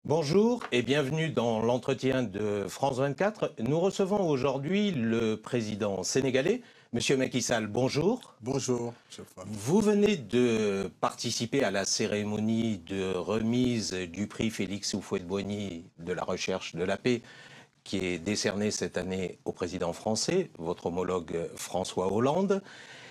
Bonjour et bienvenue dans l'entretien de France 24. Nous recevons aujourd'hui le président sénégalais, Monsieur Macky Sall. Bonjour. Bonjour, chef. Vous venez de participer à la cérémonie de remise du prix Félix Houphouët-Boigny de la recherche de la paix, qui est décerné cette année au président français, votre homologue François Hollande.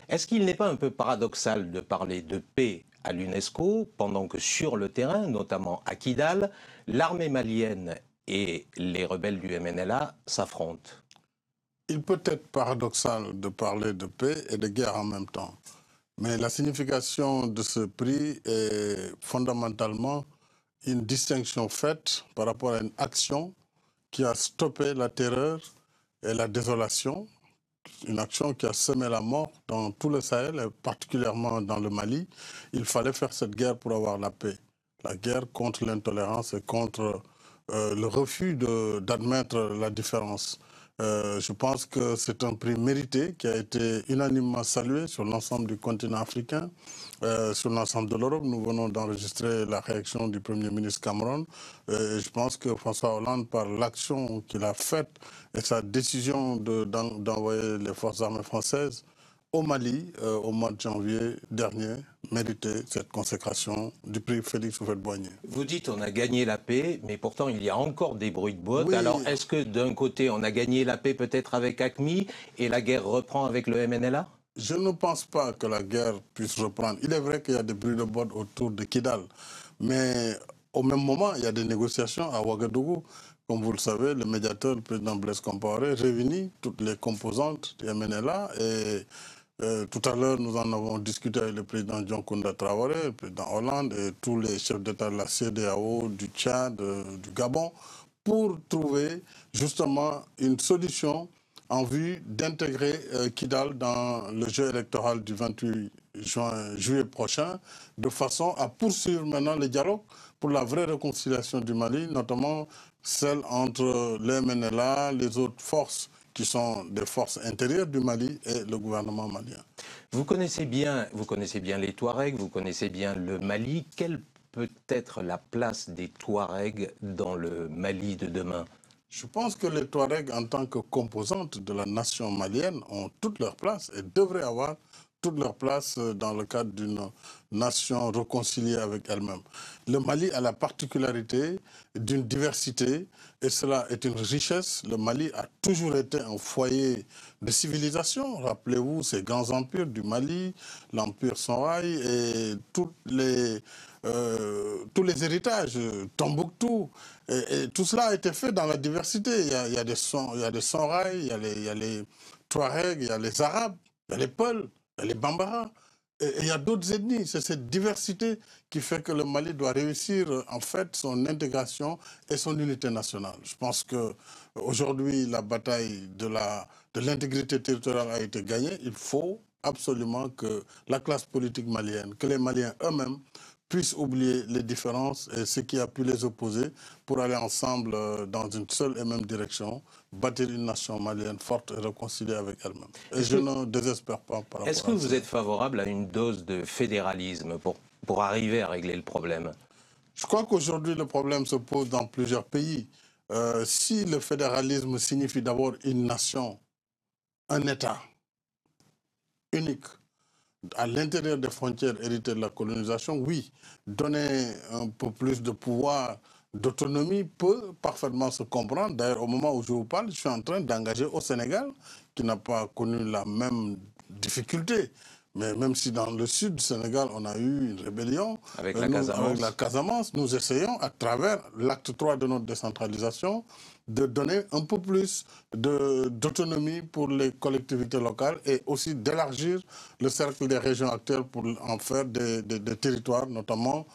Est-ce qu'il n'est pas un peu paradoxal de parler de paix à l'UNESCO pendant que sur le terrain, notamment à Kidal, l'armée malienne et les rebelles du MNLA s'affrontent? Il peut être paradoxal de parler de paix et de guerre en même temps. Mais la signification de ce prix est fondamentalement une distinction faite par rapport à une action qui a stoppé la terreur et la désolation, une action qui a semé la mort dans tout le Sahel, et particulièrement dans le Mali. Il fallait faire cette guerre pour avoir la paix. La guerre contre l'intolérance et contre le refus d'admettre la différence. Je pense que c'est un prix mérité qui a été unanimement salué sur l'ensemble du continent africain, sur l'ensemble de l'Europe. Nous venons d'enregistrer la réaction du Premier ministre Cameron. Je pense que François Hollande, par l'action qu'il a faite et sa décision d'envoyer les forces armées françaises au Mali, au mois de janvier dernier, méritait cette consécration du prix Félix Houphouët-Boigny. Vous dites on a gagné la paix, mais pourtant il y a encore des bruits de bottes. Oui. Alors est-ce que d'un côté on a gagné la paix peut-être avec AQMI et la guerre reprend avec le MNLA? Je ne pense pas que la guerre puisse reprendre. Il est vrai qu'il y a des bruits de bottes autour de Kidal, mais au même moment, il y a des négociations à Ouagadougou. Comme vous le savez, le médiateur, le président Blaise Compaoré, réunit toutes les composantes du MNLA et tout à l'heure, nous en avons discuté avec le président Dioncounda Traoré, le président Hollande et tous les chefs d'État de la CEDEAO, du Tchad, du Gabon, pour trouver justement une solution en vue d'intégrer Kidal dans le jeu électoral du 28 juillet prochain, de façon à poursuivre maintenant le dialogue pour la vraie réconciliation du Mali, notamment celle entre le MNLA, les autres forces qui sont des forces intérieures du Mali et le gouvernement malien. Vous connaissez bien les Touaregs, vous connaissez bien le Mali. Quelle peut être la place des Touaregs dans le Mali de demain? Je pense que les Touaregs, en tant que composante de la nation malienne, ont toute leur place et devraient avoir toute leur place dans le cadre d'une nation réconciliée avec elle-même. Le Mali a la particularité d'une diversité et cela est une richesse. Le Mali a toujours été un foyer de civilisation. Rappelez-vous ces grands empires du Mali, l'empire Songhai et tous les héritages, Tombouctou. Et tout cela a été fait dans la diversité. Il y a des Songhai, il y a les Touaregs, il y a les Arabes, il y a les Peuls, il y a les Bambara. Et il y a d'autres ethnies. C'est cette diversité qui fait que le Mali doit réussir en fait son intégration et son unité nationale. Je pense qu'aujourd'hui, la bataille de l'intégrité territoriale a été gagnée. Il faut absolument que la classe politique malienne, que les Maliens eux-mêmes puissent oublier les différences et ce qui a pu les opposer pour aller ensemble dans une seule et même direction, bâtir une nation malienne forte et réconciliée avec elle-même. Et je ne désespère pas par rapport à ça. Est-ce que vous êtes favorable à une dose de fédéralisme pour arriver à régler le problème? Je crois qu'aujourd'hui, le problème se pose dans plusieurs pays. Si le fédéralisme signifie d'abord une nation, un État unique, à l'intérieur des frontières héritées de la colonisation, oui, donner un peu plus de pouvoir, d'autonomie peut parfaitement se comprendre. D'ailleurs, au moment où je vous parle, je suis en train d'engager au Sénégal, qui n'a pas connu la même difficulté. Mais même si dans le sud du Sénégal, on a eu une rébellion avec la Casamance, nous essayons, à travers l'acte 3 de notre décentralisation, de donner un peu plus d'autonomie pour les collectivités locales et aussi d'élargir le cercle des régions actuelles pour en faire des territoires, notamment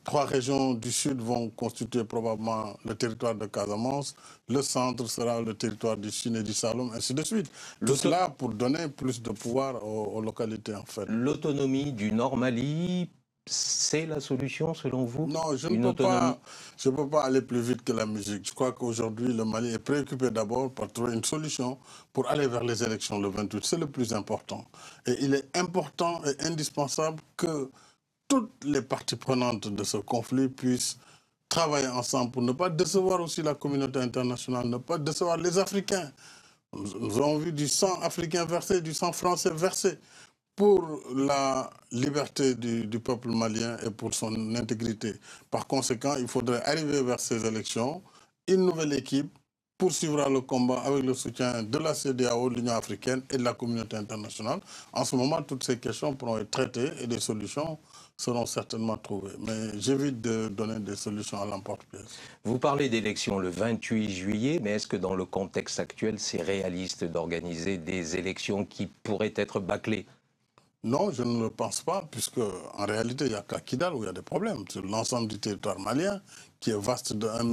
3 régions du sud vont constituer probablement le territoire de Casamance, le centre sera le territoire du Sine et du Saloum, ainsi de suite. Tout cela pour donner plus de pouvoir aux localités en fait. L'autonomie du Nord Mali, c'est la solution selon vous? Non, Une autonomie? je ne peux pas aller plus vite que la musique. Je crois qu'aujourd'hui, le Mali est préoccupé d'abord par trouver une solution pour aller vers les élections le 28. C'est le plus important. Et il est important et indispensable que toutes les parties prenantes de ce conflit puissent travailler ensemble pour ne pas décevoir aussi la communauté internationale, ne pas décevoir les Africains. Nous avons vu du sang africain versé, du sang français versé pour la liberté du peuple malien et pour son intégrité. Par conséquent, il faudrait arriver vers ces élections, une nouvelle équipe poursuivra le combat avec le soutien de la CEDEAO, de l'Union africaine et de la communauté internationale. En ce moment, toutes ces questions pourront être traitées et des solutions seront certainement trouvées. Mais j'évite de donner des solutions à l'emporte-pièce. Vous parlez d'élections le 28 juillet, mais est-ce que dans le contexte actuel, c'est réaliste d'organiser des élections qui pourraient être bâclées? Non, je ne le pense pas, puisque en réalité, il n'y a qu'à Kidal où il y a des problèmes. Sur l'ensemble du territoire malien, qui est vaste de 1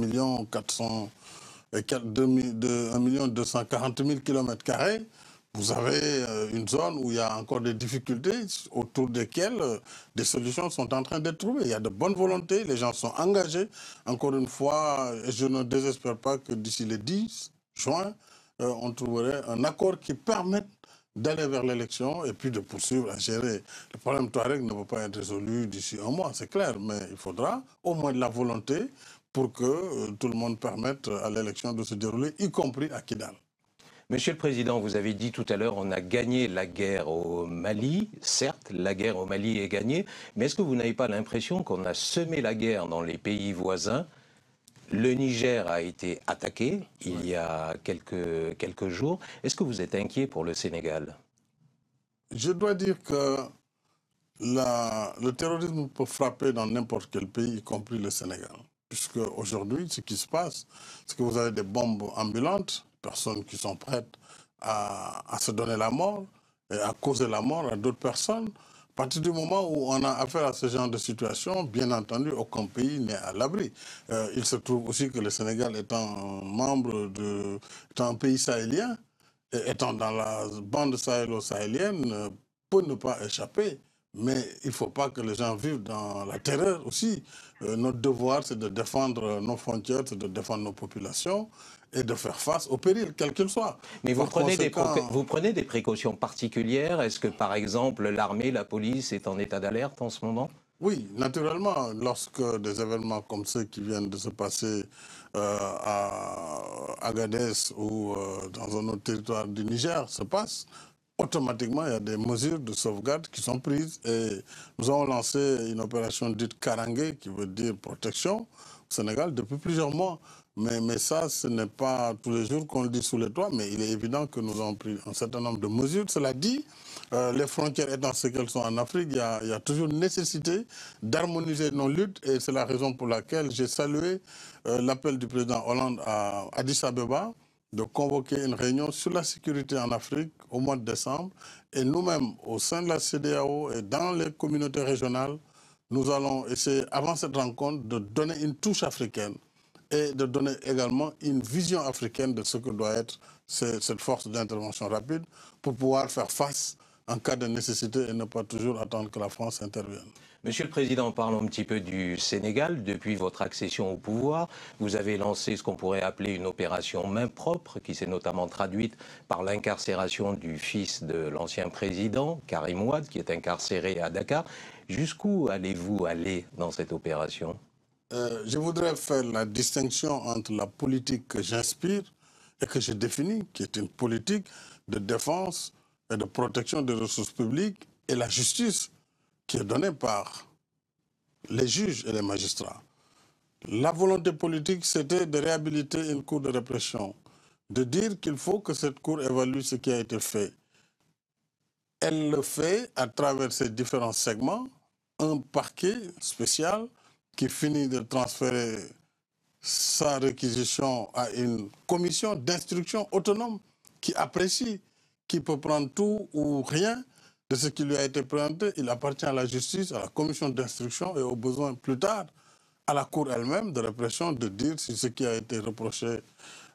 240 000 km², vous avez une zone où il y a encore des difficultés autour desquelles des solutions sont en train d'être trouvées. Il y a de bonnes volontés, les gens sont engagés. Encore une fois, je ne désespère pas que d'ici le 10 juin, on trouverait un accord qui permette d'aller vers l'élection et puis de poursuivre à gérer. Le problème Touareg ne peut pas être résolu d'ici un mois, c'est clair, mais il faudra au moins de la volonté pour que tout le monde permette à l'élection de se dérouler, y compris à Kidal. Monsieur le Président, vous avez dit tout à l'heure on a gagné la guerre au Mali. Certes, la guerre au Mali est gagnée, mais est-ce que vous n'avez pas l'impression qu'on a semé la guerre dans les pays voisins? Le Niger a été attaqué il y a quelques jours. Est-ce que vous êtes inquiet pour le Sénégal? Je dois dire que le terrorisme peut frapper dans n'importe quel pays, y compris le Sénégal. Puisque aujourd'hui, ce qui se passe, c'est que vous avez des bombes ambulantes, personnes qui sont prêtes à se donner la mort et à causer la mort à d'autres personnes. À partir du moment où on a affaire à ce genre de situation, bien entendu, aucun pays n'est à l'abri. Il se trouve aussi que le Sénégal étant étant un pays sahélien, et étant dans la bande sahélo-sahélienne, peut ne pas échapper. Mais il ne faut pas que les gens vivent dans la terreur aussi. Notre devoir, c'est de défendre nos frontières, c'est de défendre nos populations et de faire face au péril, quel qu'il soit. Mais vous prenez, conséquent, vous prenez des précautions particulières? Est-ce que, par exemple, l'armée, la police est en état d'alerte en ce moment? oui, naturellement, lorsque des événements comme ceux qui viennent de se passer à Agadez ou dans un autre territoire du Niger se passent, automatiquement, il y a des mesures de sauvegarde qui sont prises. Et nous avons lancé une opération dite Karangé, qui veut dire protection, au Sénégal depuis plusieurs mois. Mais ça, ce n'est pas tous les jours qu'on le dit sous les toits, mais il est évident que nous avons pris un certain nombre de mesures. Cela dit, les frontières étant ce qu'elles sont en Afrique, il y a toujours nécessité d'harmoniser nos luttes. Et c'est la raison pour laquelle j'ai salué l'appel du président Hollande à Addis Abeba, de convoquer une réunion sur la sécurité en Afrique au mois de décembre. Et nous-mêmes, au sein de la CEDEAO et dans les communautés régionales, nous allons essayer, avant cette rencontre, de donner une touche africaine et de donner également une vision africaine de ce que doit être cette force d'intervention rapide pour pouvoir faire face en cas de nécessité et ne pas toujours attendre que la France intervienne. Monsieur le Président, parlons un petit peu du Sénégal. Depuis votre accession au pouvoir, vous avez lancé ce qu'on pourrait appeler une opération main propre, qui s'est notamment traduite par l'incarcération du fils de l'ancien président, Karim Wade, qui est incarcéré à Dakar. Jusqu'où allez-vous aller dans cette opération? Je voudrais faire la distinction entre la politique que j'inspire et que je définis, qui est une politique de défense et de protection des ressources publiques, et la justice qui est donnée par les juges et les magistrats. La volonté politique, c'était de réhabiliter une cour de répression, de dire qu'il faut que cette cour évalue ce qui a été fait. Elle le fait à travers ses différents segments, un parquet spécial qui finit de transférer sa réquisition à une commission d'instruction autonome qui apprécie, qui peut prendre tout ou rien de ce qui lui a été présenté. Il appartient à la justice, à la commission d'instruction et au besoin plus tard à la Cour elle-même de répression de dire si ce qui a été reproché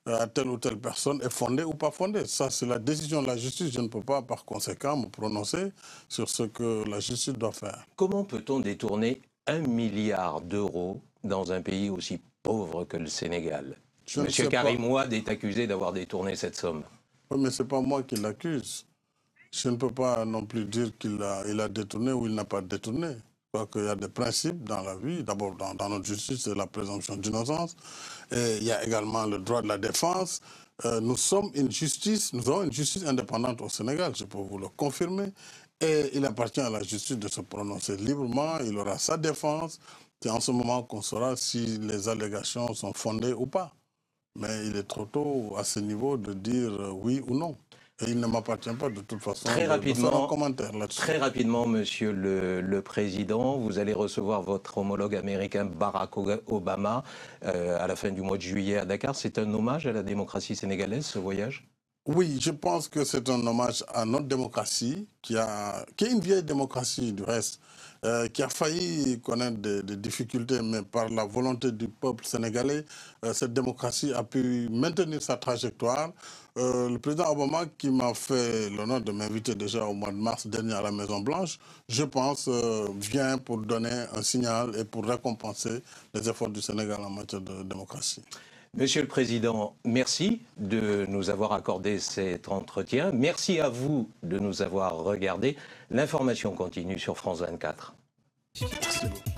à telle ou telle personne est fondée ou pas fondée. Ça, c'est la décision de la justice. Je ne peux pas, par conséquent, me prononcer sur ce que la justice doit faire. Comment peut-on détourner 1 milliard d'euros dans un pays aussi pauvre que le Sénégal? Monsieur Karim Wade est accusé d'avoir détourné cette somme. Oui, mais ce n'est pas moi qui l'accuse. Je ne peux pas non plus dire qu'il a détourné ou il n'a pas détourné. Je crois qu'il y a des principes dans la vie. D'abord, dans notre justice, c'est la présomption d'innocence. Et il y a également le droit de la défense. Nous avons une justice indépendante au Sénégal, je peux vous le confirmer. Et il appartient à la justice de se prononcer librement. Il aura sa défense. C'est en ce moment qu'on saura si les allégations sont fondées ou pas. Mais il est trop tôt à ce niveau de dire oui ou non. Et il ne m'appartient pas de toute façon de faire un commentaire là-dessus. Très rapidement, Monsieur le Président, vous allez recevoir votre homologue américain Barack Obama à la fin du mois de juillet à Dakar. C'est un hommage à la démocratie sénégalaise, ce voyage? Oui, je pense que c'est un hommage à notre démocratie, qui est une vieille démocratie du reste, qui a failli connaître des difficultés, mais par la volonté du peuple sénégalais, cette démocratie a pu maintenir sa trajectoire. Le président Obama, qui m'a fait l'honneur de m'inviter déjà au mois de mars dernier à la Maison-Blanche, je pense, vient pour donner un signal et pour récompenser les efforts du Sénégal en matière de démocratie. Monsieur le Président, merci de nous avoir accordé cet entretien. Merci à vous de nous avoir regardés. L'information continue sur France 24. Merci beaucoup.